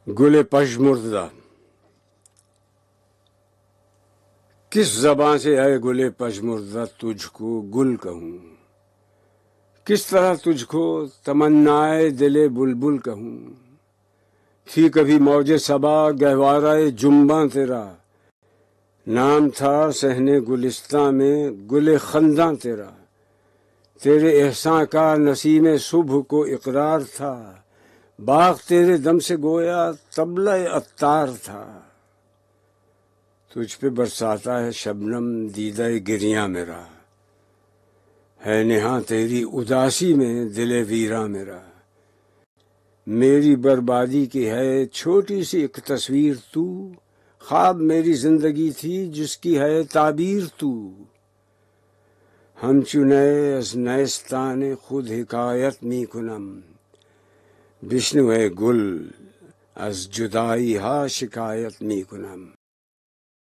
گل پشمردہ. کس زبان سے اے گل پشمردہ تجھ کو گل کہوں، کس طرح تجھ کو تمنائے دل بلبل کہوں. تھی کبھی موج صبا گہوارہ جنباں تیرا، نام تھا صحن گلستاں میں گل خنداں تیرا. تیرے احسان کا نسیم صبح کو اقرار تھا، باغ تیرے دم سے گویا طبلہ عطار تھا. تجھ پہ برساتا ہے شبنم دیدہ گریاں میرا، ہے نہاں تیری اداسی میں دل ویراں میرا. میری بربادی کی ہے چھوٹی سی ایک تصویر تو، خواب میری زندگی تھی جس کی ہے تعبیر تو. ہمچو از نیستان خود حکایت می کنم، بشنو ای گل از جدایی ها شکایت می کنم.